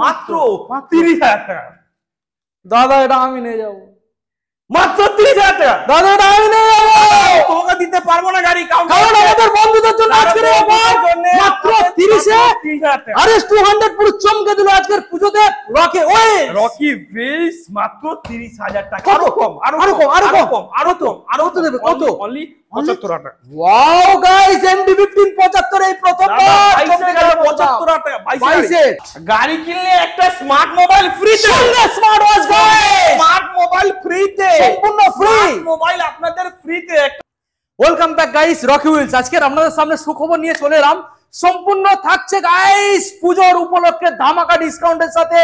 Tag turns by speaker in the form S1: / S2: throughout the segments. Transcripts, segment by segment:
S1: মাত্র 30,000 টাকা।
S2: দাদা এটা আমি নিয়ে যাবো,
S1: মাত্র 30,000 টাকা।
S2: দাদা এটা আমি নিয়ে যাবো,
S1: তোমাকে দিতে পারবো না গাড়ি, কারণ
S2: আমাদের বন্ধুদের জন্য আজকের মাত্র 30,000
S1: টাকা।
S2: আরে 200 পুরো চমকে দিল আজকের পুজোতে রকি। ওই
S1: রকি হুইলস মাত্র 30,000 টাকা।
S2: আরো কম, আরো কম, আরো কম, আরো তো আরো তো দেবে কত?
S1: অনলি 75 টাকা।
S2: ওয়াও গাইস, MD-15 75 এই প্রথমবার
S1: চমকে গেল 75 টাকা। 22 গাড়ি কিনলে একটা স্মার্ট মোবাইল ফ্রিতে,
S2: smart watch guys,
S1: smart mobile ফ্রিতে,
S2: সম্পূর্ণ ফ্রি
S1: মোবাইল আপনাদের ফ্রিতে।
S2: Welcome back guys, Rocky Wheels. আজকে আপনাদের সামনে সুখবর নিয়ে চলে এলাম। সম্পূর্ণ থাকছে গাইস পুজোর উপলক্ষে ধামাকা ডিসকাউন্টের সাথে।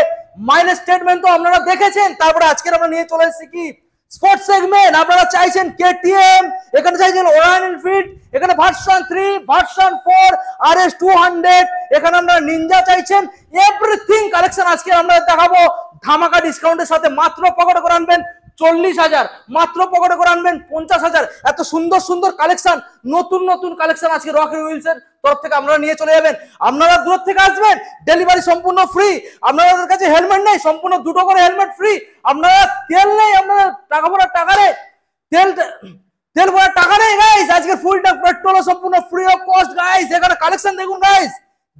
S2: মাইলেজ স্টেটমেন্ট তো আপনারা দেখেছেন, তারপরে আজকে আমরা নিয়ে চলে এসেছি কি স্পোর্টস সেগমেন্ট। আপনারা চাইছেন KTM, এখানে চাইছেন রয়্যাল এনফিল্ড, এখানে ভার্সন 3, ভার্সন 4, RS 200, এখানে আমরা নিনজা চাইছেন। এভরিথিং কালেকশন আজকে আমরা দেখাবো ধামাকা ডিসকাউন্টের সাথে। মাত্র পকেটে করে আনবেন 40,000, মাত্র পকেটে করে আনবেন 50,000। এত সুন্দর সুন্দর কালেকশন, নতুন নতুন কালেকশন আজকে রকি হুইলসের তরফ থেকে আপনারা নিয়ে চলে যাবেন। আপনারা দূর থেকে আসবেন, ডেলিভারি সম্পূর্ণ ফ্রি। আপনাদের কাছে হেলমেট নেই, সম্পূর্ণ দুটো করে হেলমেট ফ্রি। আপনারা তেল নেই, আপনারা টাকা ভরার টাকা নেই, তেল ভরার টাকা নেই গাইস। আজকে ফুল ট্যাঙ্ক পেট্রোল সম্পূর্ণ ফ্রি অফ কস্ট গাইস। এখানে কালেকশন দেখুন গাইস,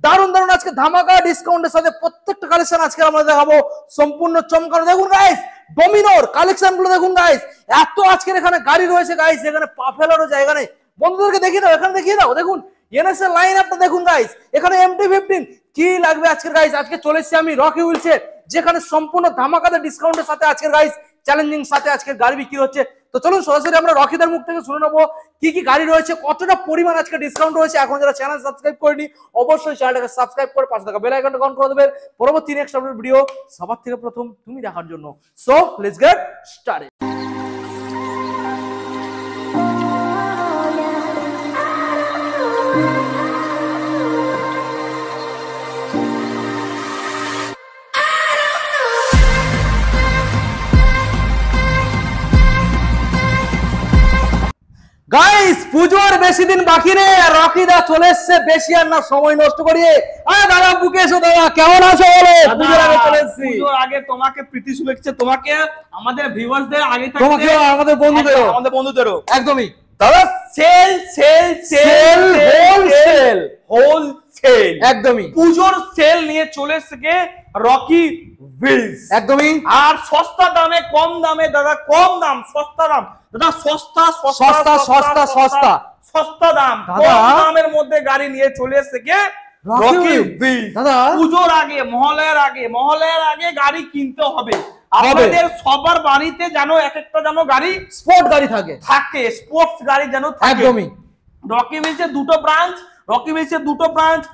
S2: দারুন দারুন আজকে ধামাকা ডিসকাউন্টের সাথে প্রত্যেকটা কালেকশন আজকে আমরা দেখাবো সম্পূর্ণ চমকানো। দেখুন গাইস ডোমিনোর কালেকশন গুলো দেখুন গাইস, এত আজকের এখানে গাড়ি রয়েছে গাইস, এখানে পা ফেলারও জায়গা নেই। বন্ধুদেরকে দেখিয়ে দাও, এখানে দেখিয়ে দাও, দেখুন এনএস এর লাইন আপটা দেখুন গাইস, এখানে MT-15 কি লাগবে আজকের গাইস। আজকে চলে এসেছি আমি রকি হুইলসে, যেখানে সম্পূর্ণ ধামাকাদার ডিসকাউন্টের সাথে আজকের গাইস চ্যালেঞ্জিং সাথে আজকের গাড়ি বিক্রি হচ্ছে। তো চলুন সরাসরি আমরা রকিদের মুখ থেকে শুনে নেবো কি কি গাড়ি রয়েছে, কতটা পরিমাণ আজকে ডিসকাউন্ট রয়েছে। এখন যারা চ্যানেল সাবস্ক্রাইব করেনি অবশ্যই চ্যানেলটাকে সাবস্ক্রাইব করে পাশে থাকা বেল আইকনটা অন করে দেবেন পরবর্তী নেক্সট আপডেট ভিডিও সবার থেকে প্রথম তুমি দেখার জন্য। So let's get started. Guys পুজোর বেশি দিন বাকি নেই, আর রকিদা চলে এসেছে। বেশি আর না সময় নষ্ট করিয়ে, আরে দাদা বুকে এসো। দাদা কেমন আছো বলো? পুজোর আগে চলে এসেছি।
S1: পুজোর আগে তোমাকে প্রীতি শুভেচ্ছা, তোমাকে আমাদের ভিউয়ার্সদের আগে থাকতে,
S2: তোমাকে আমাদের বন্ধুদেরও
S1: একদমই। দাদা সেল সেল সেল হোলসেল একদমই পুজোর সেল নিয়ে চলে এসেছে রকি হুইলস, একদমই। আর সস্তা দামে কম দামে দাদা, কম দাম সস্তা দাম দাদা, সস্তা সস্তা সস্তা সস্তা সস্তা দাম, কম দামের মধ্যে গাড়ি নিয়ে চলে এসেছে রকি হুইলস। দাদা পুজোর আগে মহলের আগে গাড়ি কিনতে হবে। আমাদের সবার বাড়িতে যেন এক একটা যেন গাড়ি
S2: স্পোর্ট গাড়ি থাকে,
S1: স্পোর্টস গাড়ি যেন থাকে। একদমই। রকি হুইলসের দুটো ব্রাঞ্চ,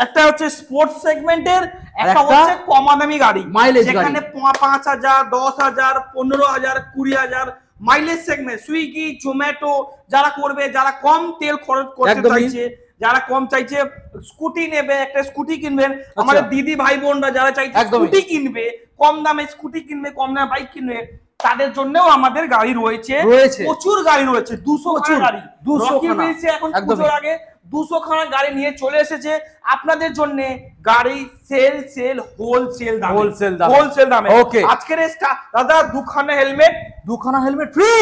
S1: একটা হচ্ছে স্পোর্টস সেগমেন্টের, একটা হচ্ছে কমাদামি গাড়ি, যেখানে 5,000, 10,000, 15,000, 20,000 মাইলেজ সেগমেন্ট। সুইগি, জোম্যাটো যারা করবে, যারা কম তেল খরচ করতে চাইছে, যারা কম চাইছে স্কুটি নেবে, একটা স্কুটি কিনবেন। আমাদের দিদি ভাই বোনরা যারা চাইছে স্কুটি কিনবে, কম দামে স্কুটি কিনবে, কম দামে বাইক কিনবে, তাদের জন্যও আমাদের গাড়ি রয়েছে, প্রচুর গাড়ি রয়েছে। 200 গাড়ি রকি হুইলসে এখন পুজোর আগে 200 খানা গাড়ি নিয়ে চলে এসেছে আপনাদের জন্য। গাড়ি হোলসেল দামে। ওকে, আজকের দাদা দুখানা হেলমেট ফ্রি,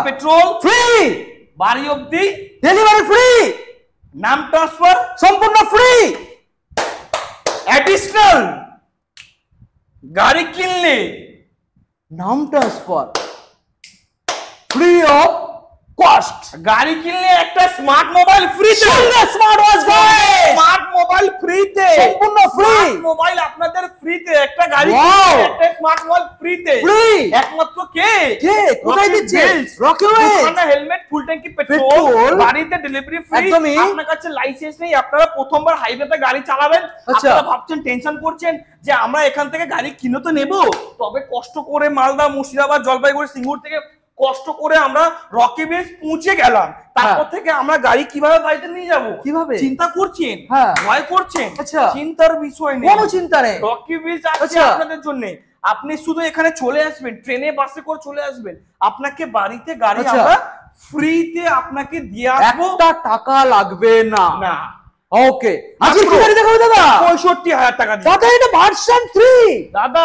S1: পেট্রোল ফ্রি, বাড়ি অবধি ডেলিভারি ফ্রি, নাম ট্রান্সফার সম্পূর্ণ ফ্রি। অ্যাডিশনাল গাড়ি কিনলে
S2: নাম ট্রান্সফার ফ্রি অফ কস্ট।
S1: গাড়ি কিনলে একটা স্মার্ট মোবাইল ফ্রিতে,
S2: স্মার্ট ওয়াচ
S1: স্মার্ট মোবাইল ফ্রিতে,
S2: সম্পূর্ণ ফ্রি
S1: মোবাইল আপনাদের ফ্রিতে। একটা গাড়ি একটা স্মার্ট মোবাইল ফ্রিতে, ফ্রি। একমাত্র কে
S2: কোথায় দিচ্ছে? Rocky wheels.
S1: হেলমেট, ফুল ট্যাঙ্কি পেট্রোল, বাড়িতে ডেলিভারি ফ্রি। আপনার কাছে লাইসেন্স নেই, আপনারা প্রথমবার হাইওয়েতে গাড়ি চালাবেন, আপনারা ভাবছেন, টেনশন করছেন যে আমরা এখান থেকে গাড়ি কিনে তো নেব, তবে কষ্ট করে মালদা, মুর্শিদাবাদ, জলপাইগুড়ি, সিঙ্গুর থেকে কষ্ট করে আমরা রকি হুইলস পৌঁছে গেলাম। তারপর থেকে আমরা গাড়ি কিভাবে বাড়িতে নিয়ে যাব, কিভাবে চিন্তা করছেন, ভয় করছেন। চিন্তার বিষয় নেই,
S2: কোনো চিন্তা নেই।
S1: রকি হুইলস আছে আপনাদের জন্য। আপনি শুধু এখানে চলে আসবেন, ট্রেনে বাসে করে চলে আসবেন, আপনাকে বাড়িতে গাড়ি আমরা ফ্রিতে আপনাকে দিয়ে আসবো,
S2: একটা টাকা লাগবে না। ওকে আজকে কি গাড়ি দেখাবো দাদা?
S1: 65,000 টাকা দিয়ে।
S2: দাদা এটা ভার্সন 3
S1: দাদা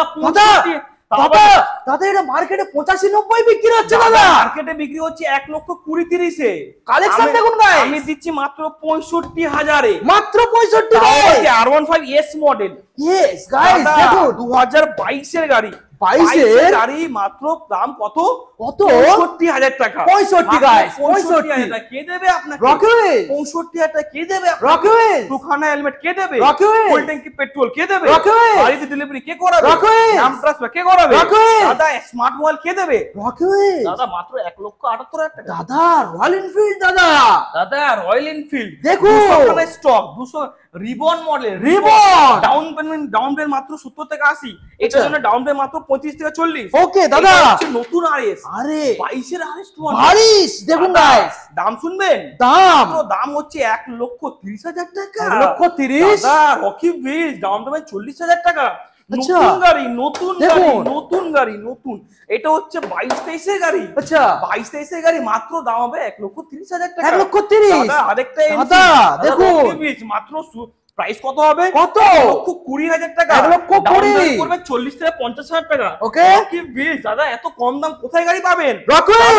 S2: দাদা দাদা এটা মার্কেটে 85-90 বিক্রি হচ্ছে দাদা।
S1: মার্কেটে বিক্রি হচ্ছে 1,20,30 এ।
S2: কালেকশন দেখুন গাইস,
S1: আমি দিচ্ছি মাত্র 65,000 এ।
S2: মাত্র 65 এ
S1: R15S মডেল।
S2: ইয়েস গাইস দেখুন
S1: 2022 এর গাড়ি,
S2: 22 এর
S1: গাড়ি মাত্র দাম কত?
S2: কত?
S1: 65,000 টাকা।
S2: 65 গাইস,
S1: 65,000 টাকা কে দেবে আপনাকে?
S2: রকিউল
S1: 65,000 টাকা কে দেবে আপনাকে?
S2: রকিউল
S1: দুখানা হেলমেট কে দেবে?
S2: রকিউল
S1: ফুল ট্যাঙ্কি পেট্রোল কে দেবে?
S2: রকিউল
S1: বাড়িতে ডেলিভারি কে করাবে?
S2: রকিউল
S1: নাম ট্রান্সফার কে করাবে?
S2: রকিউল
S1: দাদা স্মার্ট মোবাইল কে দেবে?
S2: রকিউল
S1: দাদা মাত্র 1,78,000 টাকা।
S2: দাদা রয়্যাল এনফিল্ড দাদা
S1: রয়্যাল এনফিল্ড
S2: দেখুন
S1: stock 200 ribbon model.
S2: Ribbon
S1: down payment মাত্র 70 থেকে 80। এটার জন্য ডাউন পেমেন্ট মাত্র 25 থেকে 40।
S2: ওকে দাদা
S1: নতুন আরএস
S2: আরে
S1: 22 এর আরএস
S2: ভারিস দেখুন গাইস
S1: দাম শুনবেন, দাম হচ্ছে 1,30,000 টাকা।
S2: 1,30,000
S1: দাদা রকি বিল ডাউন পেমেন্ট 40,000 টাকা।
S2: আচ্ছা
S1: নতুন গাড়ি নতুন। এটা হচ্ছে 22-23 এর গাড়ি।
S2: আচ্ছা
S1: 22-23 এর গাড়ি মাত্র দাম হবে 1,30,000 টাকা।
S2: 1,30,000
S1: দাদা আরেকটা
S2: দাদা দেখুন
S1: মাত্র প্রাইস কত হবে?
S2: কত?
S1: 1,20,000 টাকা।
S2: 1,20,000
S1: করবে 40 থেকে 50,000 টাকা।
S2: ওকে
S1: কি বিল দাদা এত কম দাম কোথায় গাড়ি পাবেন?
S2: রকিউল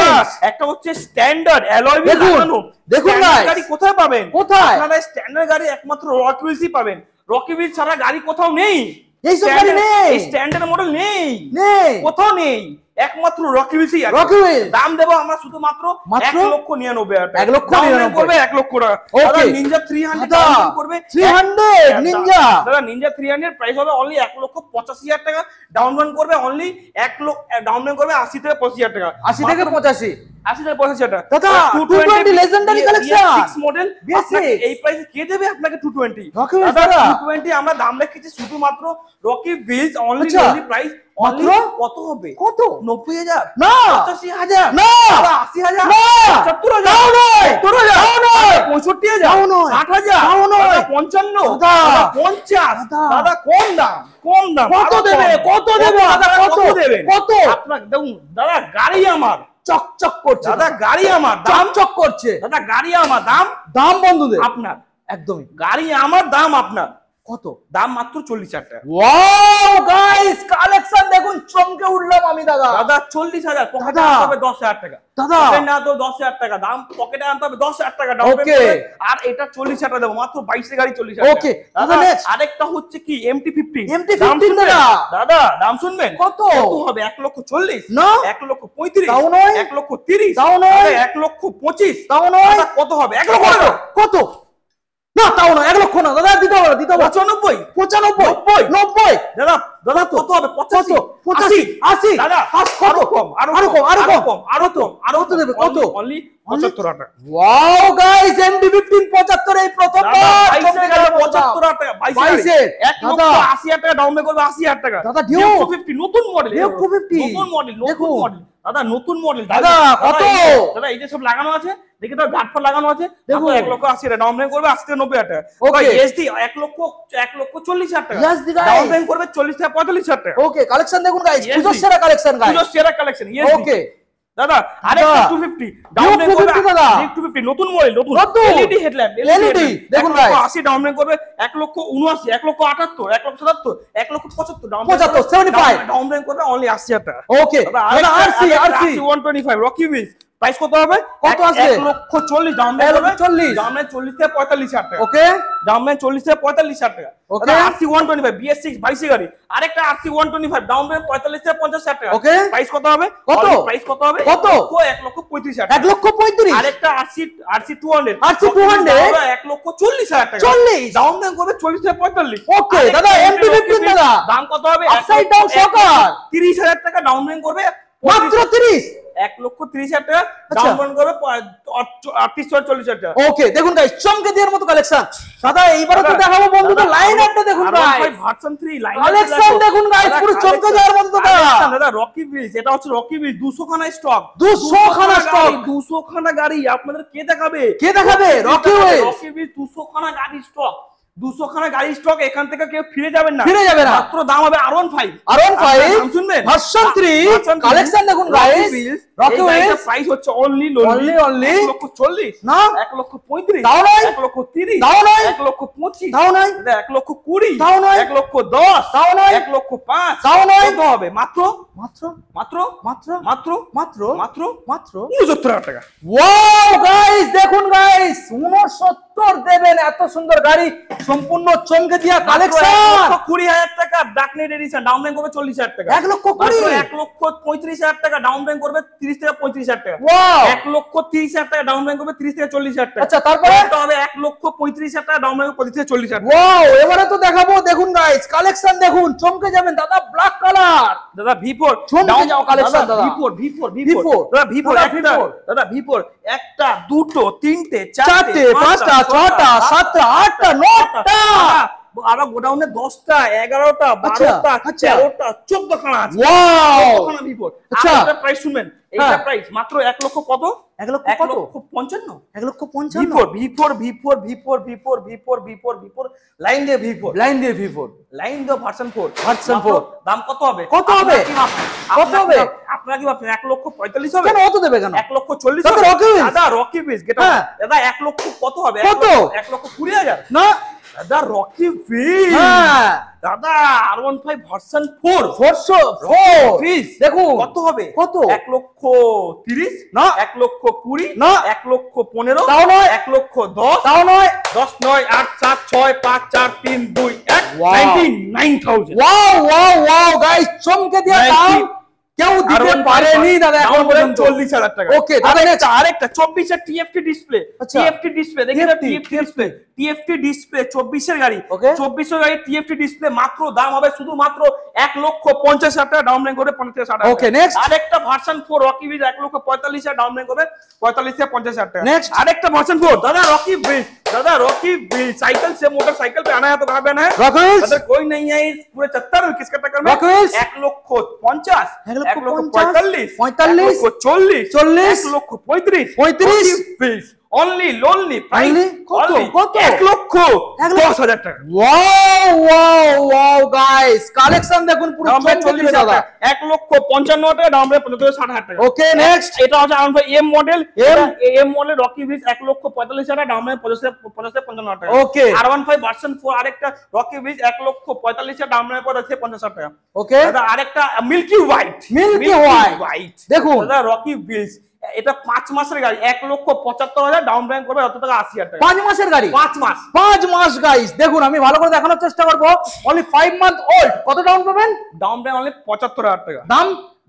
S1: একটা হচ্ছে স্ট্যান্ডার্ড অ্যালয় হুইল লাগানো।
S2: দেখুন
S1: গাড়ি কোথায় পাবেন?
S2: কোথায়?
S1: আপনারা স্ট্যান্ডার্ড গাড়ি একমাত্র রকিউলসই পাবেন। রকিউল ছাড়া গাড়ি কোথাাও নেই।
S2: এইসব গাড়ি নেই,
S1: স্ট্যান্ডার্ড মডেল নেই, কোথাও নেই, একমাত্র রকিউলসই আছে। রকিউল দাম দেব আমরা শুধুমাত্র 1,99,000 টাকা।
S2: 1,99,000
S1: করবে 1 লক্ষ টাকা। দাদা নিনজা 300 ডাউন করবে
S2: 300 নিনজা।
S1: দাদা নিনজা 300 প্রাইস হবে অনলি 1,85,000 টাকা। ডাউন পেমেন্ট করবে অনলি 1 লক্ষ, ডাউন পেমেন্ট করবে 80 থেকে 85,000 টাকা।
S2: 80 থেকে 85
S1: 80 থেকে 85,000 টাকা।
S2: দাদা 220 লেজেন্ডারি কালেকশন
S1: 6 মডেল এই প্রাইসে কে দেবে আপনাকে 220?
S2: রকিউল
S1: দাদা 220 আমরা দাম রেখেছি শুধুমাত্র রকি বিলস অনলি প্রাইস
S2: মাত্র
S1: কত হবে?
S2: কত?
S1: 90,000
S2: না
S1: 85,000
S2: না
S1: 80,000
S2: না
S1: 70,000
S2: দাও নয়
S1: 70,000 65,000
S2: দাও নয়
S1: 60,000
S2: দাও নয়
S1: 55
S2: দাদা
S1: 50 দাদা কম দাম
S2: কত দেবে? কত দেবে
S1: দাদা কত দেবে?
S2: কত?
S1: আপনার দেখুন দাদা গাড়ি আমার
S2: চকচক করছে
S1: দাদা গাড়ি আমার দাম
S2: চকচক করছে
S1: দাদা গাড়ি আমার দাম
S2: বন্ধুদের
S1: আপনার
S2: একদমই
S1: গাড়ি আমার দাম আপনার
S2: কত?
S1: দাম মাত্র 40,000 টাকা।
S2: ওয়াও গাইস কালেকশন দেখুন চমকে উঠলাম আমি দাদা।
S1: দাদা 40,000 পকেটে আনতে হবে 10,000 টাকা।
S2: দাদা
S1: পকেটে না তো 10,000 টাকা দাম, পকেটে আনতে হবে 10,000 টাকা ডাউন পেমেন্ট। আর এটা 40,000 টাকা দেবো মাত্র 22 এর গাড়ি 40,000 টাকা।
S2: ওকে
S1: দাদা আরেকটা হচ্ছে কি MT-15
S2: দাদা
S1: দাদা দাম শুনবেন
S2: কত
S1: হবে? 1,40,000
S2: না
S1: 1,35,000
S2: তাও নয়
S1: 1,30,000
S2: তাও নয়
S1: 1,25,000
S2: তাও নয়
S1: কত হবে? 1 লক্ষ টাকা।
S2: কত? না তাও না 1 লক্ষ না দাদা দিতে হবে
S1: 95
S2: 95 90
S1: দাদা দাদা কত হবে? 85
S2: 80
S1: দাদা
S2: আরো কম আরো তো দেবে কত?
S1: অনলি 75 টাকা।
S2: ওয়াও গাইস MT-15 75 এই প্রথমবার
S1: 75 টাকা 22 এর 1,80,000 টাকা ডাউন পে করবে 80,000 টাকা।
S2: দাদা ডিউ
S1: 50 নতুন মডেল নতুন মডেল দাদা
S2: কত?
S1: দাদা এই যে সব লাগানো আছে দেখে তো গার্ডফল লাগানো আছে দেখো 1,80,000 টাকা ডাউন পেমেন্ট করবে 80 থেকে 90,000 টাকা। ওকে এসডি 1,40,000 টাকা ডাউন পেমেন্ট করবে 40 থেকে 45,000 টাকা।
S2: ওকে কালেকশন দেখুন গাইস পুজোর সেরা কালেকশন গাইস
S1: পুজোর সেরা কালেকশন
S2: ওকে
S1: দাদা আরেকটা 250 ডাউন পেমেন্ট করবে দাদা 250 নতুন মডেল নতুন এলইডি হেডল্যাম্প
S2: এলইডি দেখুন গাইস
S1: 80 ডাউন পেমেন্ট করবে 1,79,000 1,78,000 1,77,000 1,75,000 ডাউন
S2: 75
S1: ডাউন পেমেন্ট করবে অনলি 80,000 টাকা।
S2: ওকে দাদা আরসি
S1: 125 রকি হুইলস প্রাইস কত হবে?
S2: কত আছে?
S1: 1,40,000 ডাউন পেমেন্ট
S2: 40
S1: ডাউন পেমেন্ট 40 থেকে 45,000 টাকা।
S2: ওকে
S1: ডাউন পেমেন্ট 40 থেকে 45,000 টাকা।
S2: ওকে
S1: আরসি 125 BS6 22 গাড়ি আরেকটা আরসি 125 ডাউন পেমেন্ট 45 থেকে 50,000 টাকা।
S2: ওকে
S1: প্রাইস কত হবে?
S2: কত?
S1: প্রাইস কত হবে?
S2: কত?
S1: 1,35,000 টাকা।
S2: 1,35,000
S1: আরেকটা আরসি 200 1,40,000 টাকা।
S2: 40
S1: ডাউন পেমেন্ট করবে 40 থেকে 45।
S2: ওকে দাদা MT-15 দাদা
S1: দাম কত হবে?
S2: আপসাইড ডাউন সকার
S1: 30,000 টাকা ডাউন পেমেন্ট করবে
S2: মাত্র 30
S1: 1,30,000 টাকা ডাউন পেমেন্ট করবে 38,40,000 টাকা।
S2: ওকে দেখুন গাইস চমকে দেওয়ার মতো কালেকশন দাদা এইবারে তো দেখাবো বন্ধুদের লাইন আপটা দেখুন গাইস
S1: ভার্সন 3 লাইন
S2: কালেকশন দেখুন গাইস পুরো চমকে দেওয়ার মতো দাদা
S1: দাদা রকি ব্রিজ এটা হচ্ছে রকি ব্রিজ 200 খানা স্টক
S2: 200 খানা স্টক
S1: 200 খানা গাড়ি আপনাদের কে দেখাবে
S2: রকি ব্রিজ
S1: রকি ব্রিজ 200 খানা গাড়ি স্টক 200 খানা গাড়ি স্টক, এখান থেকে কেউ ফিরে যাবেন না, মাত্র দাম হবে R15
S2: শুনবেন ভার্সন 3 কালেকশন দেখুন গাইস, রকি হুইলস
S1: প্রাইস হচ্ছে অনলি 1,40,000
S2: না
S1: 1,35,000
S2: দাও নয়
S1: 1,30,000
S2: দাও নয়
S1: 1,25,000
S2: দাও নয়
S1: 1,20,000
S2: দাও নয়
S1: 1,10,000
S2: দাও নয়
S1: 1,05,000
S2: দাও নয়
S1: কত হবে? মাত্র
S2: মাত্র
S1: মাত্র
S2: মাত্র
S1: মাত্র
S2: মাত্র
S1: মাত্র
S2: মাত্র
S1: 69,000 টাকা।
S2: ওয়াও গাইস দেখুন গাইস 69 দেবেন, এত সুন্দর গাড়ি, সম্পূর্ণ চমকে দিয়া কালেকশন।
S1: 1,20,000 টাকা ডাকনেট এডিশন, ডাউন পেমেন্ট করবে 40,000 টাকা।
S2: 1,20,000
S1: 1,35,000 টাকা ডাউন পেমেন্ট করবে, 30 থেকে 35,000 টাকা।
S2: ওয়াও
S1: 1,30,000 টাকা ডাউন পেমেন্ট করবে, 30 থেকে 40,000 টাকা।
S2: আচ্ছা তারপরে
S1: এটা হবে 1,35,000 টাকা ডাউন পেমেন্ট, 30 থেকে 40,000 টাকা।
S2: ওয়াও এবারে তো দেখাবো, দেখুন গাইস কালেকশন দেখুন, চমকে যাবেন দাদা, ব্ল্যাক কালার
S1: দাদা V4
S2: চমকে যাও কালেকশন দাদা,
S1: V4 দাদা V4 একটা দাদা V4 একটা দুটো তিনটে
S2: চারটে পাঁচটা ছটা সাতটা আটটা নটা,
S1: আবার গোডাউনে 10টা 11টা 12টা 13টা 14 খানা আছে।
S2: ওয়াও
S1: 14 খানা V4।
S2: আচ্ছা
S1: এটা প্রাইস শুনবেন, এইটা প্রাইস মাত্র 1 লক্ষ কত?
S2: 1 লক্ষ কত?
S1: 1,55,000 V4 লাইন দিয়ে V4
S2: লাইন দিয়ে V4
S1: লাইন দিয়ে ভার্সন 4
S2: ভার্সন 4
S1: দাম কত হবে?
S2: কত হবে? কত হবে?
S1: আপনারা কি ভাবছেন 1,45,000 হবে?
S2: কেন অত দেবে কেন?
S1: 1,40,000
S2: দাদা রকি হুইলস,
S1: দাদা রকি হুইলস গেটা দাদা 1 লক্ষ কত হবে?
S2: কত?
S1: 1,20,000
S2: না
S1: দাদা রকি হুইলস,
S2: হ্যাঁ
S1: দাদা R15 ভার্সন 4
S2: দেখুন
S1: কত হবে?
S2: কত?
S1: 1,30,000
S2: না
S1: 1,20,000
S2: না
S1: 1,15,000
S2: তাও নয়
S1: 1,10,000
S2: তাও নয়
S1: 10 9 8 7 6 5 4 3 2 1
S2: Wow.
S1: 99,000
S2: wow wow wow guys চমকে দিয়া দাম কেউ দিতে পারেনি দাদা এখন পর্যন্ত।
S1: 40,000 টাকা।
S2: ওকে দাদা
S1: আরেকটা 24 এর TFT ডিসপ্লে,
S2: আচ্ছা।
S1: TFT ডিসপ্লে দেখেন, TFT ডিসপ্লে 24 এর গাড়ি,
S2: ওকে
S1: 24 এর গাড়ি TFT ডিসপ্লে, মাত্র দাম হবে শুধুমাত্র 1,50,000 টাকা ডাউন পেমেন্ট করে 50,000 টাকা।
S2: ওকে নেক্সট
S1: আরেকটা version 4 Rocky Wheels 1,45,000 down payment করবে, 45 থেকে 50,000 টাকা।
S2: নেক্সট
S1: আরেকটা ভার্সন 4 দাদা রকি হুইলস, दादा रॉकी साइकिल से मोटरसाइकिल पे आना है तो कहाँ पे आना है? अगर कोई नहीं है इस पूरे 74 किसका टक्कर में? 1,50,000 1,45,000 1,40,000 only lonely price
S2: কত কত
S1: 1,10,000 টাকা।
S2: Wow wow wow guys collection দেখুন পুরো 40 দাদা
S1: 1,55,000 টাকা দাম রে 60,000 টাকা।
S2: ওকে নেক্সট
S1: এটা হচ্ছে R15 M model, M model Rocky Wheels 1,45,000 টাকা দাম রে 55,000 টাকা।
S2: ওকে
S1: R15 ভার্সন 4 আরেকটা রকি হুইলস 1,45,000 দাম রে 50,000 টাকা।
S2: ওকে
S1: দাদা আরেকটা মিল্কি হোয়াইট
S2: দেখুন
S1: দাদা রকি হুইলস এটা 5 মাসের গাড়ি 1,75,000 ডাউন পেমেন্ট করবে, অত টাকা 80,000 টাকা।
S2: 5 মাসের গাড়ি
S1: 5
S2: মাস গাইস দেখুন আমি ভালো করে দেখানোর চেষ্টা করব। অনলি 5 মান্থ ওল্ড, কত down payment?
S1: Down payment only 75,000 টাকা।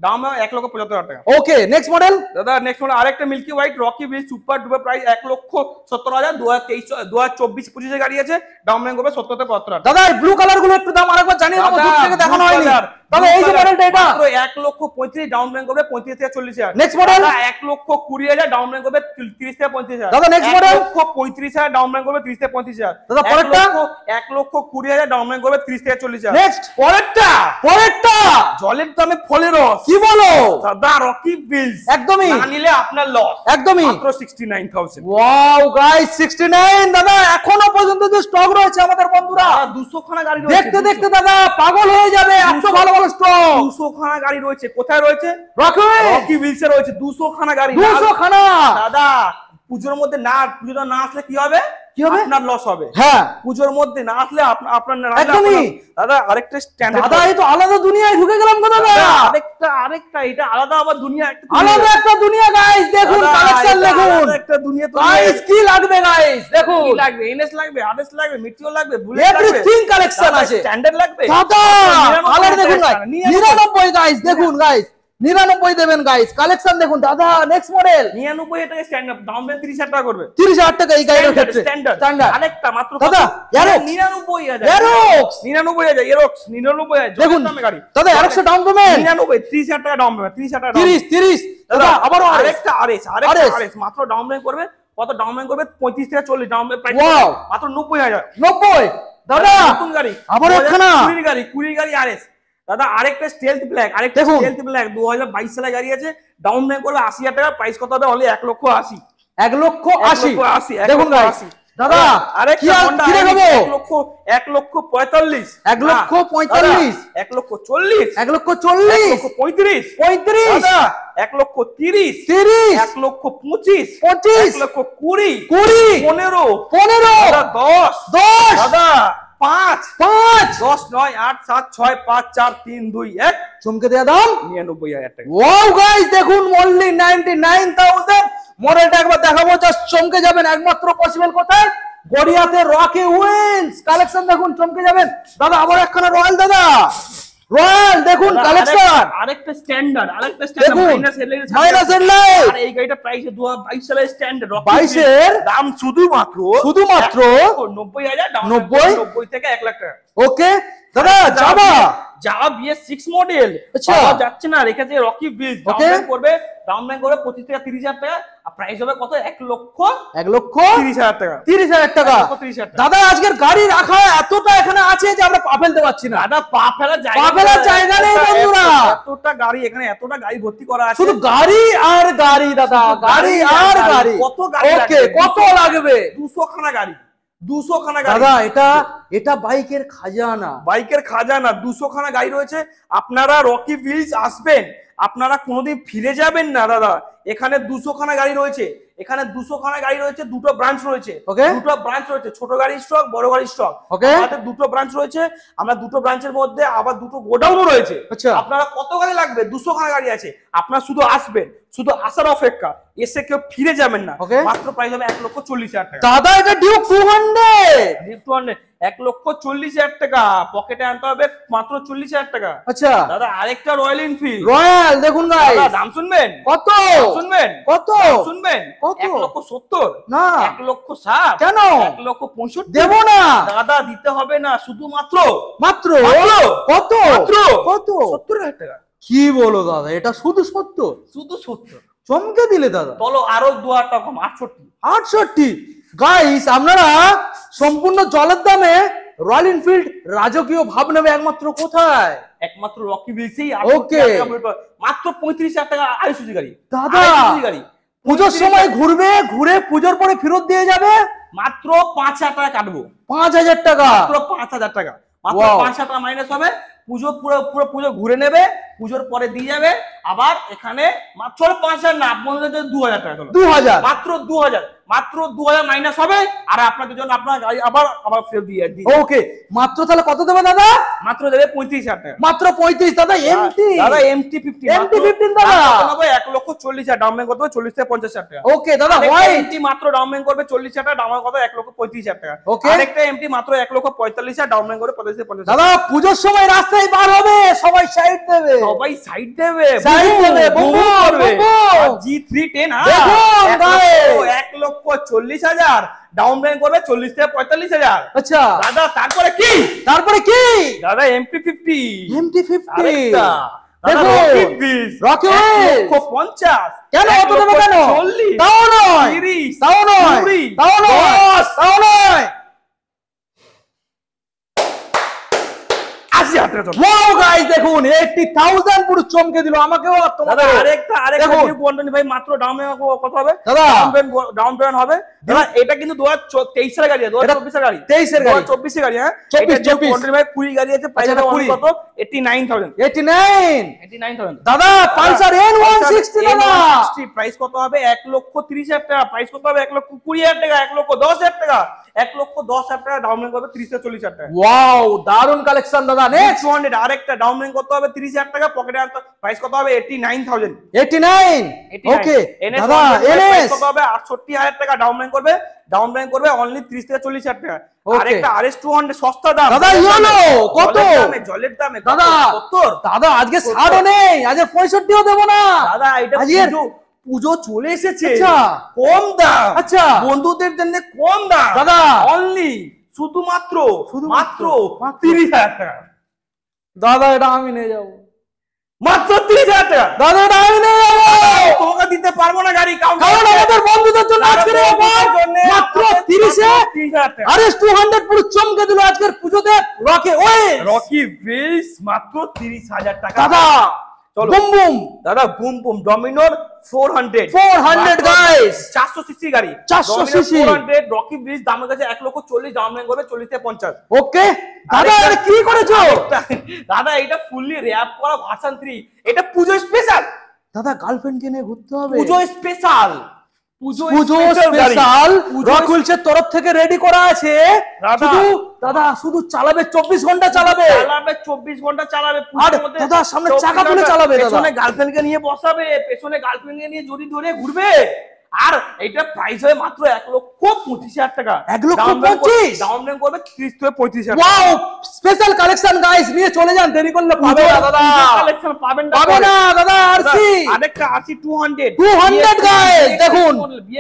S2: দাম
S1: 1,75,000 টাকা।
S2: ওকে নেক্সট মডেল
S1: দাদা নেক্সট মডেল আরেকটা milky white Rocky Wheels super duper price 1,70,000 2024-25 এর গাড়ি আছে, ডাউন পেমেন্ট করবে 70 থেকে 75,000।
S2: দাদা এই ব্লু কালার গুলো একটু দাম আরেকবার জানিয়ে দাও, দূর থেকে দেখানো হয়নি। দাদা এই যে মডেলটা এটা
S1: মাত্র 1,35,000 ডাউন পেমেন্ট করবে 35 থেকে 40,000।
S2: নেক্সট মডেল
S1: দাদা 1,20,000 ডাউন পেমেন্ট করবে 30 থেকে 35,000।
S2: দাদা নেক্সট মডেল
S1: 1,35,000 ডাউন পেমেন্ট করবে 30 থেকে 35,000।
S2: দাদা পরেরটা
S1: 1,20,000 ডাউন পেমেন্ট করবে 30 থেকে 40,000।
S2: নেক্সট
S1: পরেরটা জলের দামে ফলের রস,
S2: কি বলো
S1: দাদা রকি হুইলস
S2: একদমই
S1: না নিলে আপনার লস,
S2: একদমই
S1: মাত্র 69,000।
S2: ওয়াও গাইস 69 দাদা এখনো পর্যন্ত যে স্টক রয়েছে আমাদের বন্ধুরা
S1: 200 খানা গাড়ি রয়েছে,
S2: দেখতে দেখতে দাদা পাগল হয়ে যাবে, এত ভালো ভালো স্টক।
S1: 200 খানা গাড়ি রয়েছে, কোথায় রয়েছে?
S2: রকি
S1: হুইলস এ রয়েছে 200 খানা গাড়ি।
S2: 200 খানা
S1: দাদা পুজোর মধ্যে পুজোটা না আসলে কি হবে? আপনার লস হবে।
S2: হ্যাঁ
S1: পুজোর মধ্যে না আসলে আপনার
S2: একদমই।
S1: দাদা আরেকটা স্ট্যান্ডার্ড,
S2: দাদা এই তো আলাদা দুনিয়ায় ঢুকে গেলাম দাদা।
S1: আরেকটা এটা আলাদা আবার দুনিয়া,
S2: আলাদা একটা দুনিয়া গাইস দেখুন কালেকশন দেখুন,
S1: একটা দুনিয়া তো
S2: গাইস কি লাগবে গাইস দেখুন,
S1: কি লাগবে? এনএস লাগবে, আরএস লাগবে, মিটিও লাগবে, বুলেট লাগবে,
S2: এভরিথিং কালেকশন আছে,
S1: স্ট্যান্ডার্ড লাগবে
S2: দাদা কালার দেখুন গাইস 99 গাইস দেখুন গাইস 99 দেবেন গাইস কালেকশন দেখুন দাদা। নেক্সট মডেল
S1: 99 টাকা স্ট্যান্ডার্ড দাম 30,000 টাকা করবে,
S2: 30,000 টাকা এই গাড়ির ক্ষেত্রে
S1: স্ট্যান্ডার্ড। আরেকটা মাত্র
S2: দাদা এরোক্স
S1: 99,000
S2: এরোক্স
S1: 99,000 এরোক্স 99,000
S2: দেখুন
S1: দামে গাড়ি
S2: দাদা এরোক্স ডাউন পেমেন্ট
S1: 99 30,000 টাকা ডাউন পেমেন্ট 30,000 টাকা
S2: 30 দাদা আবার
S1: আরেকটা আরএস মাত্র ডাউন পেমেন্ট করবে, কত ডাউন পেমেন্ট করবে? 35 থেকে 40 ডাউন পেমেন্ট
S2: ওয়াও
S1: মাত্র 90,000
S2: 90 দাদা
S1: নতুন গাড়ি
S2: আবার একখানা
S1: 20 গাড়ি আরএস। দাদা আরেকটা স্টেলথ ব্ল্যাক, আরেকটা স্টেলথ ব্ল্যাক 2022 সালে গাড়ি আছে, ডাউন পেমেন্ট করবে 80,000 টাকা, প্রাইস কত হবে? অনলি 1,80,000
S2: 1,80,000 দেখুন গাইস দাদা
S1: আরে
S2: কি দেখাবো?
S1: 1,45,000
S2: 1,45,000
S1: 1,40,000
S2: 1,40,000
S1: 1,35,000
S2: 35
S1: দাদা 1,30,000
S2: 30
S1: 1,25,000
S2: 25
S1: 1,20,000
S2: 20
S1: 15
S2: 15
S1: দাদা 10
S2: 10
S1: দাদা 5
S2: 5
S1: 10 9 8 7 6 5 4 3 2 1
S2: চমকে দেয়া দাম
S1: 99,000 টাকা।
S2: ওয়াও গাইস দেখুন অনলি 99,000 মডেলটা একবার দেখাবো, জাস্ট চমকে যাবেন। একমাত্র পসিবল কোথায়? গড়িয়াতে রকি হুইলস কালেকশন দেখুন, চমকে যাবেন। দাদা আবার একখানা রয়্যাল, দাদা রয়্যাল দেখুন কালেকশন,
S1: আরেকটা স্ট্যান্ডার্ড
S2: দেখুন মাইনাস হেডলাইট।
S1: আর এই গাড়িটা প্রাইস 2022 সালের স্ট্যান্ডার্ড
S2: 22 এর
S1: দাম শুধুমাত্র
S2: 90,000
S1: ডাউন 90 থেকে 1 লাখ টাকা।
S2: ওকে দাদা যাবা
S1: যাওয়া BS6 মডেল
S2: আচ্ছা
S1: পাওয়া যাচ্ছে না, রেখেছে Rocky Wheels.
S2: Okay.
S1: Down payment করবে 25 থেকে 30,000 টাকা, আর প্রাইস হবে কত?
S2: 1,30,000
S1: টাকা।
S2: 30,000 টাকা।
S1: 1,30,000 টাকা।
S2: দাদা আজকের গাড়ি রাখা এতটা এখানে আছে যে আমরা পা ফেলতে পারছি না।
S1: দাদা পা ফেলার
S2: জায়গা নেই বন্ধুরা।
S1: এতটা গাড়ি এখানে, এতটা গাড়ি ভর্তি করা আছে,
S2: শুধু গাড়ি আর গাড়ি দাদা, গাড়ি আর গাড়ি।
S1: কত গাড়ি
S2: ওকে কত লাগবে?
S1: 200 খানা গাড়ি, 200 খানা গাড়ি
S2: দাদা। এটা বাইকের খাজানা,
S1: বাইকের খাজানা। 200 খানা গাড়ি রয়েছে। আপনারা রকি হুইলস আসবেন, আপনারা কোনোদিন ফিরে যাবেন না দাদা। এখানে 200 খানা গাড়ি রয়েছে, এখানে 200 খানা গাড়ি রয়েছে, দুটো ব্রাঞ্চ রয়েছে। দুটো ব্রাঞ্চ রয়েছে, ছোট গাড়ি স্টক, বড় গাড়ি স্টক। আমাদের দুটো ব্রাঞ্চ রয়েছে, আমরা দুটো ব্রাঞ্চের মধ্যে আবার দুটো গোডাউনও রয়েছে। আপনারা কত গাড়ি লাগবে? 200 খানা গাড়ি আছে। আপনারা শুধু আসবেন, শুধু আসার অপেক্ষা, এসে কেউ ফিরে যাবেন না। মাত্র প্রাইস হবে 1,40,000 টাকা।
S2: দাদা এটা ডিউক 200
S1: 1,40,000 টাকা। পকেটে আনতে হবে মাত্র 40,000 টাকা।
S2: আচ্ছা
S1: দাদা আরেকটা রয়্যাল এনফিল্ড
S2: রয়্যাল দেখুন গাইস,
S1: দাম শুনবেন
S2: কত?
S1: শুনবেন
S2: কত?
S1: শুনবেন
S2: 1,70,000
S1: না 1,60,000
S2: কেন?
S1: 1,65,000
S2: দেব না
S1: দাদা, দিতে হবে না, শুধুমাত্র
S2: মাত্র কত? কত?
S1: 70,000 টাকা।
S2: কি বলো দাদা, এটা শুধু 70?
S1: শুধু 70।
S2: চমকে দিলে দাদা।
S1: চলো আরো 2,000 টাকা কম, 68।
S2: 68 গাইস, আপনারা সম্পূর্ণ জলের দামে রয়্যাল এনফিল্ড রাজকীয় ভাব নেবে একমাত্র কোথায়?
S1: একমাত্র রকি হুইলসেই।
S2: ওকে
S1: মাত্র 35,000 টাকা আইসুজি গাড়ি।
S2: দাদা
S1: গাড়ি
S2: পুজোর সময় ঘুরে পুজোর পরে ফেরত দিয়ে যাবে।
S1: মাত্র 5,000 টাকা কাটবো।
S2: 5,000 টাকা,
S1: মাত্র 5,000 টাকা। মাত্র 5,000 টাকা মাইনাস হবে। পুজো পুরো পুজো ঘুরে নেবে, পুজোর পরে দিয়ে যাবে। আবার এখানে মাত্র 5,000 না, আপনাদের জন্য 2,000 টাকা।
S2: 2,000
S1: মাত্র 2,000, মাত্র 2,000 মাইনাস হবে। আর আপনাদের জন্য আপনার গাড়ি আবার ফেরত দিয়ে
S2: ওকে। মাত্র তাহলে কত দেবে দাদা?
S1: মাত্র দেবে 35,000 টাকা।
S2: মাত্র 35 দাদা। এমটি
S1: দাদা এমটি 15
S2: দাদা
S1: 1,40,000 ডাউন পেমেন্ট করতে হবে, 40 থেকে 50,000 টাকা।
S2: ওকে দাদা
S1: এমটি মাত্র ডাউন পেমেন্ট করবে 40,000 টাকা, ডাউন কত? 1,35,000 টাকা। আরেকটা এমটি মাত্র 1,45,000 ডাউন পেমেন্ট করে 45 থেকে 50,000
S2: দাদা। পুজোর সময় রাস্তায় বার হবে, সবাই সাইড দেবে,
S1: সবাই সাইড দেবে, G310 1,40,000 ডাউন পেমেন্ট করবে, 40 থেকে 45,000।
S2: আচ্ছা
S1: দাদা তারপরে কি দাদা? এমটি 50
S2: দেখো রকি হুইলস
S1: 1,50,000
S2: কেন? অত দেবে কেন?
S1: 40
S2: তাও নয়
S1: 30
S2: তাও নয়
S1: 20
S2: তাও নয় তাও নয়
S1: 80,000 টাকা।
S2: ওয়াও গাইস দেখুন 80,000 পুরো চমকে দিল আমাকেও আর
S1: দাদা।
S2: তোমাকে।
S1: আরেকটা বন্টনি ভাই, মাত্র ডাউন পেমেন্ট কত হবে?
S2: দাদা
S1: ডাউন পেমেন্ট হবে দাদা। এটা কিন্তু 2023 এর গাড়ি, 2024 এর গাড়ি,
S2: 23 এর গাড়ি,
S1: 2024 এর গাড়ি। হ্যাঁ
S2: 24
S1: বন্টনি ভাই 20 গাড়ি আছে, প্রাইস কত? 89,000
S2: 89 দাদা। পালসার N160 দাদা,
S1: প্রাইস কত হবে? 1,30,000 টাকা। প্রাইস কত হবে? 1,20,000 টাকা, 1,10,000 টাকা, 1,10,000 টাকা ডাউন পেমেন্ট করবে, 30 থেকে 40,000 টাকা।
S2: ওয়াও দারুন কালেকশন দাদা। নেক্সট
S1: 200 আরেকটা ডাউন পেমেন্ট করতে হবে 30,000 টাকা, পকেটে আনতে। প্রাইস কত হবে? 89,000।
S2: 89 ওকে দাদা।
S1: এনএস কত হবে? 68,000 টাকা ডাউন পেমেন্ট করবে অনলি 30 থেকে 40,000 টাকা। আরেকটা RS 200 সস্তা দাম
S2: দাদা। ইয়েলো কত?
S1: জলের দামে
S2: দাদা
S1: 70
S2: দাদা। আজকে 60ও নেই, আজকে 65ও দেব না
S1: দাদা। এটা পুজো চলে এসেছে,
S2: আচ্ছা
S1: কম দাম।
S2: আচ্ছা
S1: বন্ধুদের জন্য কম দাম
S2: দাদা।
S1: অনলি শুধুমাত্র 30,000 টাকা
S2: দাদা। এটা আমি নিয়ে যাবো,
S1: মাত্র 30,000 টাকা
S2: দাদা। এটা আমি নিয়ে যাবো,
S1: তোমাকে দিতে পারবো না গাড়ি, কারণ
S2: আমাদের বন্ধুদের জন্য আজকে মাত্র 30-এ RS 200 পুরো চমকে দিল আজকের পুজোতে। রকি
S1: হুইলস মাত্র 30,000 টাকা
S2: দাদা।
S1: চলো
S2: বুম বুম
S1: দাদা, বুম বুম ডমিনোর
S2: 400 গাইস,
S1: 400 সিসি গাড়ি,
S2: 400 সিসি
S1: 400 রকি ব্রিজ, দামের কাছে 1,40,000, দাম নেই করবে 40 থেকে 50।
S2: ওকে দাদা এটা কি করেছো
S1: দাদা? এটা ফুললি র‍্যাপ করা ভার্সন 3, এটা পুজো স্পেশাল
S2: দাদা, গার্লফ্রেন্ড কে নিয়ে ঘুরতে হবে,
S1: পুজো স্পেশাল,
S2: পুজো স্পেশাল রকি উইলসের তরফ থেকে রেডি করা আছে। শুধু দাদা শুধু চালাবে 24 ঘন্টা চালাবে,
S1: 24 ঘন্টা চালাবে।
S2: আর দাদা সামনে চাকা তুলে চালাবে,
S1: পেছনে গার্লফ্রেন্ডকে নিয়ে বসাবে, পেছনে গার্লফ্রেন্ডকে নিয়ে জড়ি ধরে ঘুরবে। আর এটা প্রাইস হয় মাত্র 1,25,000 টাকা,
S2: 1,25,000
S1: ডাউন পেমেন্ট করবে 30 থেকে 35,000।
S2: ওয়াও স্পেশাল কালেকশন গাইস, নিয়ে চলে যান, দেরি করলে পাবে না দাদা,
S1: কালেকশন পাবেন
S2: না দাদা। আরসি
S1: আরেকটা আরসি 200
S2: গাইস, দেখুন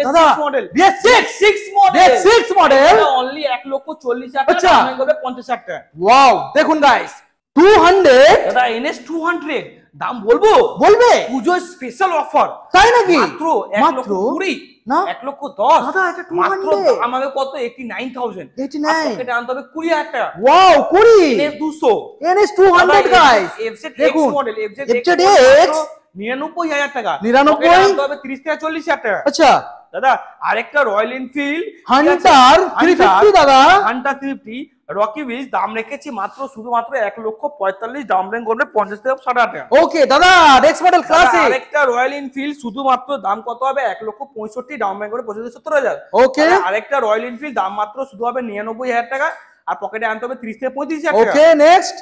S2: দাদা
S1: মডেল,
S2: BS6 মডেল
S1: অনলি 1,40,000 টাকা, ডাউন পেমেন্ট করবে 50,000 টাকা।
S2: ওয়াও দেখুন গাইস 200
S1: দাদা NS 200 দাম বলবো,
S2: বলবে
S1: পুজো স্পেশাল অফার,
S2: তাই নাকি?
S1: মাত্র 1,20,000
S2: না
S1: 1,10,000
S2: দাদা, এটা 200
S1: মাত্র দাম হবে কত? 89,000,
S2: 89
S1: পকেটে আনতে হবে 20,000 টাকা।
S2: Wow 20
S1: NS 200
S2: NS 200 guys,
S1: FZ-X model,
S2: FZ-X
S1: 99,000 টাকা,
S2: 99
S1: পকেটে আনতে হবে 30 থেকে 40,000 টাকা।
S2: আচ্ছা
S1: দাদা আরেকটা রয়্যাল এনফিল্ড
S2: হান্টার 350 দাদা,
S1: হান্টার 350 রকি ব্রিজ, দাম রেখেছি মাত্র শুধুমাত্র 1,45,000, দাম রেঞ্জ করবে 50 থেকে 60 টাকা।
S2: ওকে দাদা নেক্সট মডেল ক্লাসিক,
S1: আরেকটা রয়্যাল এনফিল্ড শুধুমাত্র দাম কত হবে? 1,65,000, দাম রেঞ্জ করে 75,000।
S2: ওকে
S1: আরেকটা রয়্যাল এনফিল্ড দাম মাত্র শুধু হবে 99,000 টাকা, আর পকেটে আনতে হবে 30 থেকে 35,000 টাকা।
S2: ওকে নেক্সট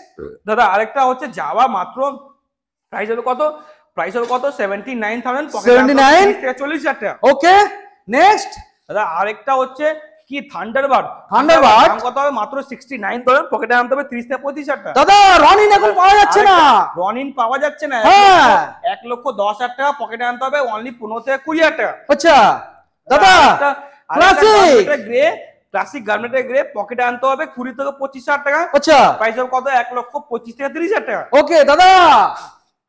S1: দাদা আরেকটা হচ্ছে যাওয়া, মাত্র প্রাইস হবে কত? প্রাইস হবে কত? 79,000, পকেটে আনতে হবে 30 থেকে 40,000 টাকা।
S2: ওকে নেক্সট
S1: দাদা আরেকটা হচ্ছে কি থান্ডারবার্ড, দাম কত হবে? মাত্র 69,000, পকেটে আনতে হবে 30 থেকে 35,000 টাকা।
S2: দাদা রনিন এখন পাওয়া যাচ্ছে না,
S1: রনিন পাওয়া যাচ্ছে না, 1,10,000 টাকা, পকেটে আনতে হবে অনলি 15 থেকে 20,000 টাকা।
S2: আচ্ছা দাদা ক্লাসিক
S1: গ্রে, ক্লাসিক গার্মেন্টের গ্রে, পকেটে আনতে হবে 20 থেকে 25,000 টাকা।
S2: আচ্ছা
S1: প্রাইস হবে কত? 1,25,000 থেকে 30,000 টাকা।
S2: ওকে দাদা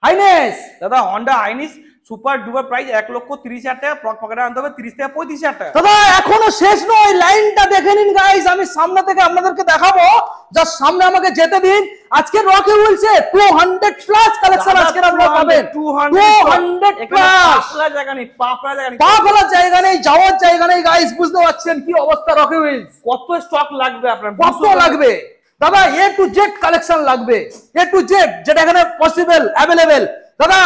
S2: হাইনেস,
S1: দাদা হন্ডা হাইনিস সুপার ডুপার প্রাইস 1,30,000 টাকা, পকেটে আনতে হবে 30 থেকে 35,000 টাকা।
S2: দাদা এখনো শেষ নয়, লাইনটা দেখে নিন গাইস, আমি সামনে থেকে আপনাদেরকে দেখাবো, জাস্ট সামনে আমাকে যেতে দিন। আজকে রকি উইলসে 200 প্লাস কালেকশন আজকে আপনারা পাবেন, 200 প্লাস।
S1: পাপলা জায়গা নেই, পাপলা জায়গা নেই,
S2: পাপলা জায়গা নেই, যাওয়ার জায়গা নেই গাইস, বুঝতে পারছেন কি অবস্থা রকি উইলস।
S1: কত স্টক লাগবে আপনার?
S2: কত লাগবে দাদা? A to Z কালেকশন লাগবে, A to Z যেটা এখানে পসিবল अवेलेबल। দাদা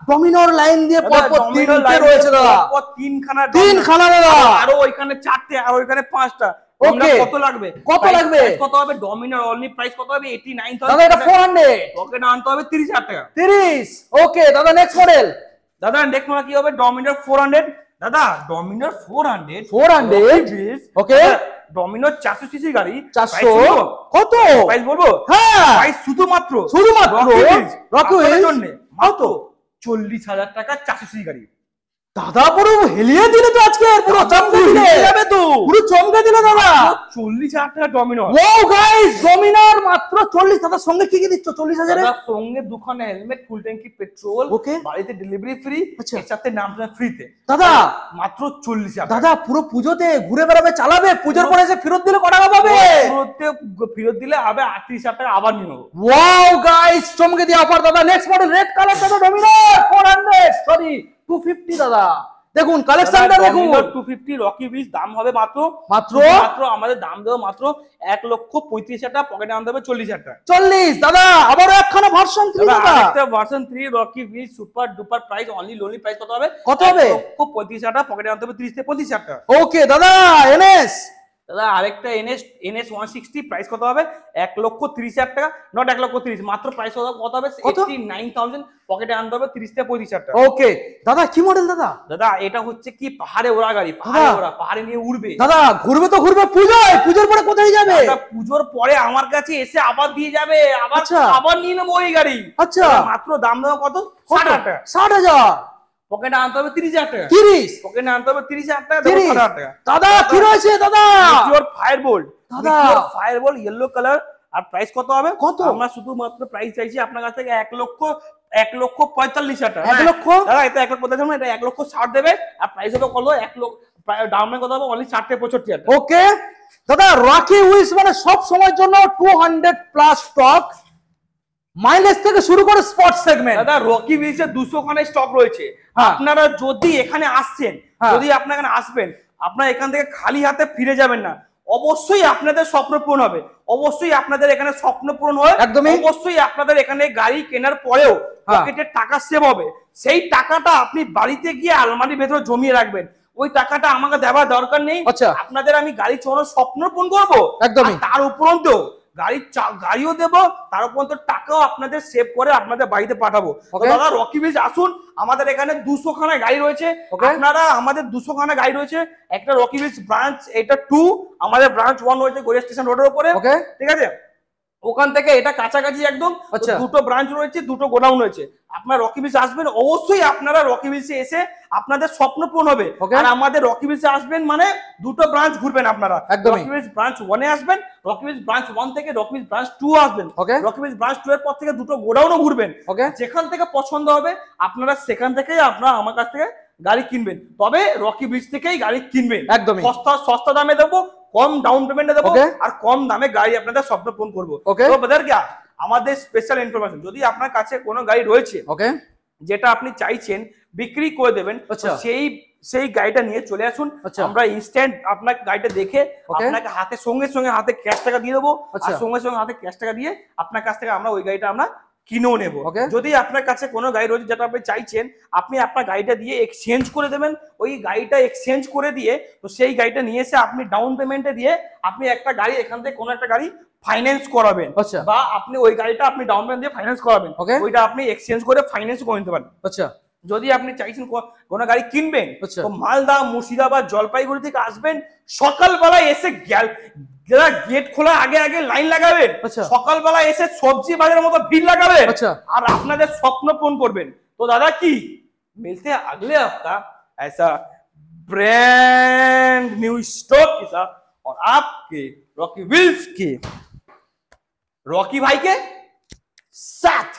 S2: ডমিনোর লাইন দিয়ে পরপর তিনটে রয়েছে দাদা, তিনখানা দাদা,
S1: আরো ওইখানে 4টে, আর ওইখানে 5টা।
S2: ওকে
S1: কত লাগবে?
S2: কত লাগবে?
S1: কত হবে? ডমিনোর অনলি প্রাইস কত হবে? 89,000,
S2: দাদা এটা 400,
S1: পকেটে আনতে হবে 30,000 টাকা।
S2: 30 ওকে দাদা নেক্সট মডেল,
S1: দাদা নেক্সট মডেল কি হবে? ডমিনোর 400, দাদা ডমিনোর 400
S2: ওকে,
S1: ডমিনোর 400 সিসি গাড়ি,
S2: 400 কত
S1: প্রাইস বলবো?
S2: হ্যাঁ
S1: প্রাইস শুধুমাত্র
S2: রকি উইলস
S1: জন্য মাত্র 40,000 টাকা, 400 সিসি গাড়ি।
S2: দাদা পুরো হেলিয়ে দিলে তো আজকে, পুরো চমকে দিলে যাবে তো, পুরো চমকে দিলে দাদা।
S1: 40,000 টাকা ডমিনোর।
S2: ওয়াও গাইস ডমিনোর মাত্র 40। দাদা সঙ্গে কি কি দিচ্ছ 40,000 এর?
S1: দাদা সঙ্গে দুখানা হেলমেট, ফুল ট্যাঙ্কি পেট্রোল,
S2: ওকে,
S1: বাড়িতে ডেলিভারি ফ্রি,
S2: আচ্ছা
S1: এর সাথে নামটা ফ্রিতে।
S2: দাদা
S1: মাত্র 40,000।
S2: দাদা পুরো পুজোতে ঘুরে বেড়াবে, চালাবে, পুজোর পরে এসে ফেরত দিলে কত টাকা পাবে?
S1: ফেরত দিলে আবার 38,000 টাকা আবার নিয়ে নেবো।
S2: ওয়াও গাইস চমকে দিয়ে অফার দাদা। নেক্সট মডেল রেড কালার দাদা, ডমিনোর 400 সরি 250 দাদা, দেখুন কালেকশনটা দেখুন,
S1: 250 রকি ব্রিজ, দাম হবে মাত্র আমাদের দাম দেবো মাত্র 1,35,000 টাকা, পকেটে আনতে হবে 40,000 টাকা।
S2: 40 দাদা আবারও একখানা ভার্সন 3 দাদা,
S1: একটা version 3 Rocky bridge super duper price only lonely price কত হবে? 1,35,000 টাকা, পকেটে আনতে হবে 30 থেকে 35,000 টাকা।
S2: ওকে দাদা এনএস,
S1: দাদা আরেকটা NS 160 প্রাইস কত হবে? 1,30,000 টাকা, নট 1,30,000, মাত্র প্রাইস কত হবে? 89,000, পকেটে আনতে হবে 30 থেকে 35,000 টাকা।
S2: ওকে দাদা কি মডেল দাদা?
S1: দাদা এটা হচ্ছে কি পাহাড়ে ওড়া গাড়ি, পাহাড়ে নিয়ে উড়বে
S2: দাদা, ঘুরবে তো ঘুরবে পুজোয়, পুজোর পরে কোথায় যাবে?
S1: দাদা পুজোর পরে আমার কাছে এসে আবার দিয়ে যাবে, আবার নিয়ে নেবো ওই গাড়ি।
S2: আচ্ছা
S1: মাত্র দাম দেবো কত? 60,000 টাকা।
S2: 60,000,
S1: পকেটে আনতে হবে 30,000 টাকা।
S2: 30
S1: পকেটে আনতে হবে 30,000 টাকা, দেবো 60,000 টাকা।
S2: দাদা কি রয়েছে দাদা?
S1: পিওর ফায়ারবোল্ট,
S2: দাদা
S1: ফায়ারবোল্ট ইয়েলো কালার, আর প্রাইস কত হবে?
S2: কত?
S1: আমরা শুধুমাত্র প্রাইস চাইছি আপনার কাছ থেকে 1,45,000 টাকা।
S2: 1 লক্ষ
S1: দাদা এটা 1,45,000 না, এটা 1,60,000 দেবে, আর প্রাইস হবে কত? 1 লক্ষ, ডাউন পেমেন্ট কত হবে? অনলি 60 থেকে 65,000 টাকা।
S2: ওকে দাদা রকি উইলস মানে সব সময়ের জন্য 200 প্লাস স্টক, মাইলেজ থেকে শুরু করে স্পোর্টস সেগমেন্ট।
S1: দাদা রকি হুইলস এর 200 খানা স্টক রয়েছে। আপনারা যদি এখানে আসছেন, যদি আপনারা এখানে আসবেন, আপনারা এখান থেকে খালি হাতে ফিরে যাবেন না। অবশ্যই আপনাদের স্বপ্ন পূরণ হবে, অবশ্যই আপনাদের এখানে স্বপ্ন পূরণ হয়,
S2: একদমই।
S1: অবশ্যই আপনাদের এখানে গাড়ি কেনার পরেও পকেটের টাকা সেভ হবে। সেই টাকাটা আপনি বাড়িতে গিয়ে আলমারির ভেতরে জমিয়ে রাখবেন, ওই টাকাটা আমাকে দেওয়ার দরকার নেই। আপনাদের আমি গাড়ি চালানোর স্বপ্ন পূরণ করবো, একদমই। তার উপরন্তু গাড়িও দেবো, তার উপর টাকাও আপনাদের সেভ করে আপনাদের বাড়িতে পাঠাবো। দাদা রকি হুইলস আসুন, আমাদের এখানে 200 খানা গাড়ি রয়েছে। আপনারা আমাদের 200 খানা গাড়ি রয়েছে। একটা রকি হুইলস ব্রাঞ্চ, এটা 2, আমাদের ব্রাঞ্চ 1 রয়েছে গড়িয়া স্টেশন রোডের উপরে, ঠিক আছে? ওখান থেকে এটা কাছাকাছি একদম। দুটো ব্রাঞ্চ রয়েছে, দুটো গোডাউন রয়েছে। আপনারা রকি হুইলস আসবেন, অবশ্যই আপনারা রকি হুইলসে এসে আপনাদের স্বপ্ন পূরণ হবে। আর আমাদের রকি হুইলসে আসবেন মানে দুটো ব্রাঞ্চ ঘুরবেন আপনারা। রকি হুইলস ব্রাঞ্চ 1 এ আসবেন, রকি হুইলস ব্রাঞ্চ 1 থেকে রকি হুইলস ব্রাঞ্চ 2 আসবেন, রকি হুইলস ব্রাঞ্চ 2 এর পর থেকে দুটো গোডাউনও ঘুরবেন। যেখান থেকে পছন্দ হবে আপনারা সেখান থেকেই আপনারা আমার কাছ থেকে গাড়ি কিনবেন। তবে রকি হুইলস থেকেই গাড়ি কিনবেন, একদমই সস্তা দামে দেবো, কম ডাউন পেমেন্টে দেবো, আর কম দামে গাড়ি আপনাদের স্বপ্ন পূরণ করবো। তো বাজার কি আমাদের স্পেশাল ইনফরমেশন, যদি আপনার কাছে কোনো গাড়ি রয়েছে যেটা আপনি চাইছেন বিক্রি করে দেবেন, সেই গাড়িটা নিয়ে চলে আসুন। আমরা ইনস্ট্যান্ট আপনার গাড়িটা দেখে আপনাকে সঙ্গে সঙ্গে হাতে ক্যাশ টাকা দিয়ে দেবো, আর সঙ্গে সঙ্গে হাতে ক্যাশ টাকা দিয়ে আপনার কাছ থেকে আমরা ওই গাড়িটা আমরা কিনেও নেব। যদি আপনার কাছে কোনো গাড়ি রয়েছে যেটা আপনি চাইছেন, আপনি আপনার গাড়িটা দিয়ে এক্সচেঞ্জ করে দেবেন। ওই গাড়িটা এক্সচেঞ্জ করে দিয়ে তো সেই গাড়িটা নিয়ে এসে আপনি ডাউন পেমেন্টে দিয়ে আপনি একটা গাড়ি এখান থেকে কোনো একটা গাড়ি ফাইন্যান্স করাবেন, বা আপনি ওই গাড়িটা আপনি ডাউন পেমেন্ট দিয়ে ফাইন্যান্স করাবেন, ওইটা আপনি এক্সচেঞ্জ করে ফাইন্যান্স করে নিতে পারেন। যদি আপনি চাইছেন কোনো গাড়ি কিনবেন, তো মালদা, মুর্শিদাবাদ, জলপাইগুড়ি থেকে আসবেন, সকালবেলায় এসে গেট খোলা আগে আগে লাইন লাগাবেন, সকালবেলা এসে সবজি বাজারের মতো ভিড় লাগাবেন, আর আপনাদের স্বপ্ন পূরণ করবেন। তো দাদা কি মিলতে আগলে হफ्ता ऐसा ब्रांड न्यू स्टॉक के साथ और आपके रॉकी व्हील्स के रॉकी भाई के साथ।